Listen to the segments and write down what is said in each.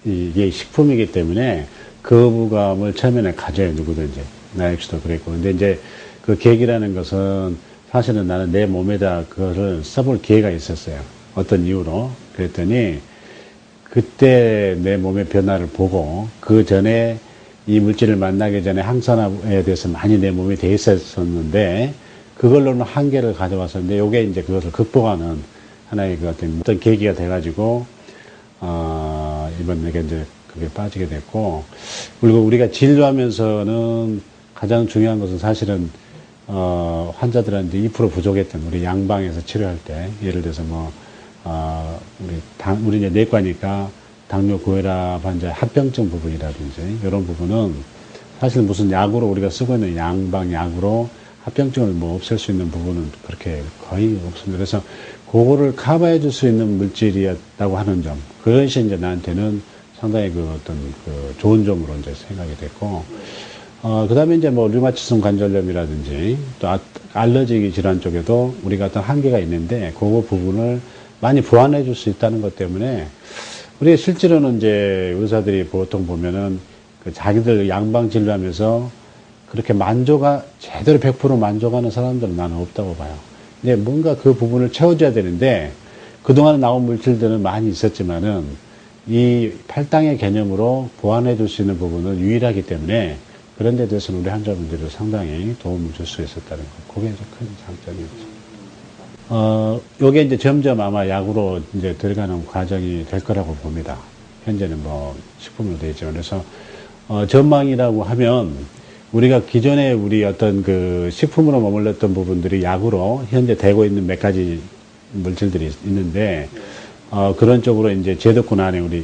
이게 식품이기 때문에 거부감을 처음에는 가져요, 누구든지. 나 역시도 그랬고. 근데 이제 그 계기라는 것은 사실은 나는 내 몸에다 그거를 써볼 기회가 있었어요. 어떤 이유로. 그랬더니 그때 내 몸의 변화를 보고 그 전에 이 물질을 만나기 전에 항산화에 대해서 많이 내 몸에 돼 있었는데 그걸로는 한계를 가져왔었는데 요게 이제 그것을 극복하는 하나의 그 어떤 계기가 돼가지고 이번에 이제 그게 빠지게 됐고, 그리고 우리가 진료하면서는 가장 중요한 것은 사실은 환자들한테 2% 부족했던 우리 양방에서 치료할 때 예를 들어서 뭐 우리 이제 내과니까 당뇨 고혈압 환자 합병증 부분이라든지 이런 부분은 사실 무슨 약으로 우리가 쓰고 있는 양방 약으로 합병증을 뭐 없앨 수 있는 부분은 그렇게 거의 없습니다. 그래서 그거를 커버해 줄 수 있는 물질이었다고 하는 점, 그것이 이제 나한테는 상당히 그 어떤 그 좋은 점으로 이제 생각이 됐고, 그 다음에 이제 뭐 류마티성 관절염이라든지 또 알러지 질환 쪽에도 우리가 어떤 한계가 있는데 그 부분을 많이 보완해 줄 수 있다는 것 때문에 우리 실제로는 이제 의사들이 보통 보면은 그 자기들 양방 진료하면서 그렇게 제대로 100% 만족하는 사람들은 나는 없다고 봐요. 이제 뭔가 그 부분을 채워줘야 되는데 그동안 나온 물질들은 많이 있었지만은 이 팔당의 개념으로 보완해 줄 수 있는 부분은 유일하기 때문에 그런 데 대해서는 우리 환자분들이 상당히 도움을 줄 수 있었다는 거. 그게 이제 큰 장점이었죠. 요게 이제 점점 아마 약으로 이제 들어가는 과정이 될 거라고 봅니다. 현재는 뭐 식품으로 되어 있지만. 그래서, 전망이라고 하면 우리가 기존에 우리 어떤 그 식품으로 머물렀던 부분들이 약으로 현재 되고 있는 몇 가지 물질들이 있는데, 그런 쪽으로 이제 제도권 안에 우리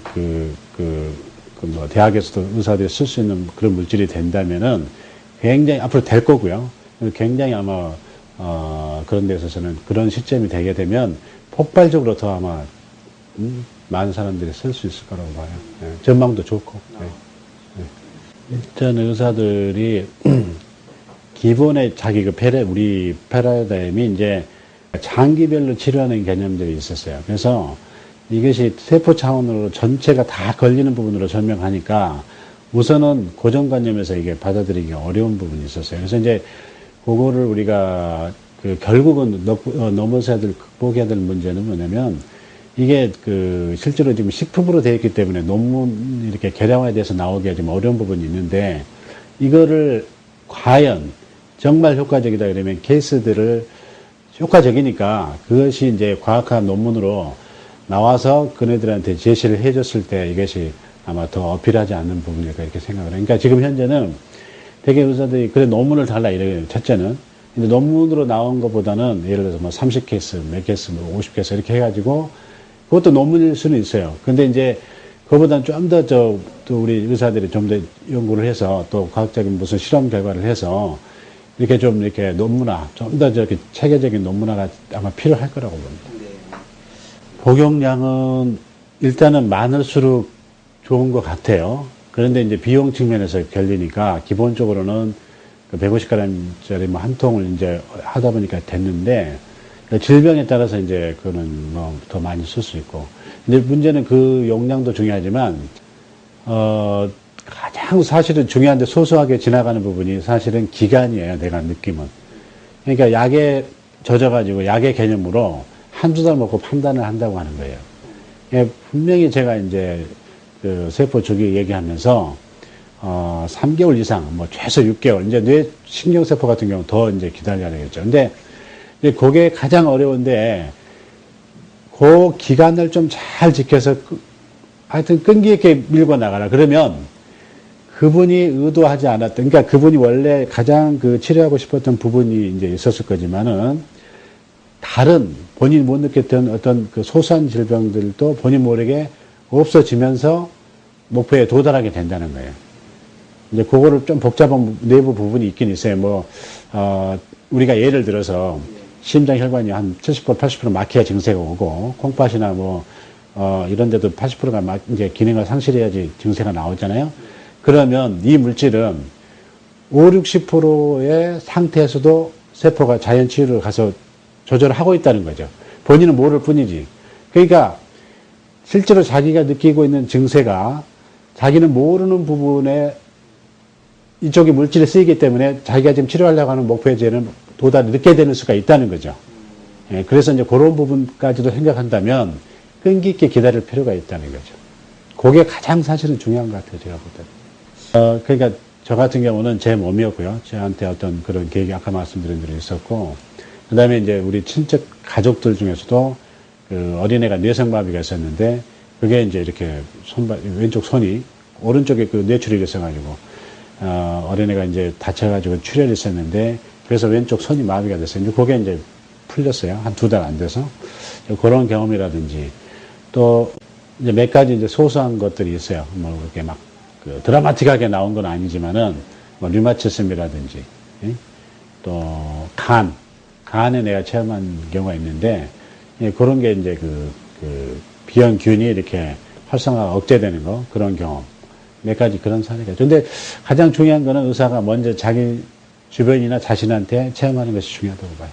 뭐 대학에서도 의사들이 쓸 수 있는 그런 물질이 된다면은 굉장히 앞으로 될 거고요. 굉장히 아마, 그런 데 있어서는 그런 시점이 되게 되면 폭발적으로 더 아마, 많은 사람들이 쓸 수 있을 거라고 봐요. 네. 전망도 좋고. 네. 네. 일단 의사들이 기본에 자기 우리 패러다임이 이제 장기별로 치료하는 개념들이 있었어요. 그래서 이것이 세포 차원으로 전체가 다 걸리는 부분으로 설명하니까 우선은 고정관념에서 이게 받아들이기 어려운 부분이 있었어요. 그래서 이제 그거를 우리가 결국은 넘어서야 될, 극복해야 될 문제는 뭐냐면 이게 실제로 지금 식품으로 되어 있기 때문에 논문 이렇게 개량화에 대해서 나오기가 좀 어려운 부분이 있는데 이거를 과연 정말 효과적이다 그러면 케이스들을 효과적이니까 그것이 이제 과학한 논문으로 나와서 그네들한테 제시를 해줬을 때 이것이 아마 더 어필하지 않는 부분일까 이렇게 생각을 해요. 그러니까 지금 현재는 되게 의사들이 그래 논문을 달라 이래요. 첫째는. 근데 논문으로 나온 것보다는 예를 들어서 뭐 30케이스, 몇 케이스, 뭐 50케이스 이렇게 해가지고 그것도 논문일 수는 있어요. 근데 이제 그거보다는 좀 더 또 우리 의사들이 좀 더 연구를 해서 또 과학적인 무슨 실험 결과를 해서 이렇게 좀 이렇게 논문화, 좀 더 저렇게 체계적인 논문화가 아마 필요할 거라고 봅니다. 네. 복용량은 일단은 많을수록 좋은 것 같아요. 그런데 이제 비용 측면에서 결리니까 기본적으로는 150g짜리 뭐 한 통을 이제 하다 보니까 됐는데 질병에 따라서 이제 그거는 뭐 더 많이 쓸 수 있고. 근데 문제는 그 용량도 중요하지만, 가장 사실은 중요한데 소소하게 지나가는 부분이 사실은 기간이에요. 내가 느낌은. 그러니까 약에 젖어가지고 약의 개념으로 한두 달 먹고 판단을 한다고 하는 거예요. 예, 분명히 제가 이제 그 세포 주기 얘기하면서 3개월 이상, 뭐 최소 6개월, 이제 뇌 신경세포 같은 경우 더 이제 기다려야 되겠죠. 근데 그게 가장 어려운데 그 기간을 좀 잘 지켜서 하여튼 끈기 있게 밀고 나가라. 그러면 그분이 의도하지 않았던, 그러니까 그분이 원래 가장 치료하고 싶었던 부분이 이제 있었을 거지만은 다른 본인이 못 느꼈던 어떤 소소한 질병들도 본인 모르게 없어지면서 목표에 도달하게 된다는 거예요. 이제 그거를 좀 복잡한 내부 부분이 있긴 있어요. 우리가 예를 들어서 심장 혈관이 한 70%, 80% 막혀야 증세가 오고, 콩팥이나 이런 데도 80%가 이제 기능을 상실해야지 증세가 나오잖아요. 그러면 이 물질은 5, 60%의 상태에서도 세포가 자연 치유를 가서 조절을 하고 있다는 거죠. 본인은 모를 뿐이지. 그러니까 실제로 자기가 느끼고 있는 증세가 자기는 모르는 부분에 이쪽에 물질이 쓰이기 때문에 자기가 지금 치료하려고 하는 목표에는 도달이 늦게 되는 수가 있다는 거죠. 예, 그래서 이제 그런 부분까지도 생각한다면 끈기 있게 기다릴 필요가 있다는 거죠. 그게 가장 사실은 중요한 것 같아요, 제가 볼 때는. 그러니까 저 같은 경우는 제 몸이었고요. 저한테 어떤 그런 계획이 아까 말씀드린 대로 있었고, 그 다음에 이제 우리 친척 가족들 중에서도 그 어린애가 뇌성마비가 있었는데, 그게 이제 이렇게 왼쪽 손이 오른쪽에 그 뇌출혈이 있어가지고, 어린애가 이제 다쳐가지고 출혈이 있었는데, 그래서 왼쪽 손이 마비가 됐어요. 이제 그게 이제 풀렸어요. 한 2달 안 돼서. 그런 경험이라든지, 또 이제 몇 가지 이제 소소한 것들이 있어요. 뭐 그렇게 막 그 드라마틱하게 나온 건 아니지만은 뭐 류마티즘이라든지, 예? 또 간에 내가 체험한 경우가 있는데, 예, 그런 게 이제 그 비형균이 이렇게 활성화가 억제되는 거, 그런 경험. 몇 가지 그런 사례가 있죠. 근데 가장 중요한 거는 의사가 먼저 자기 주변이나 자신한테 체험하는 것이 중요하다고 봐요.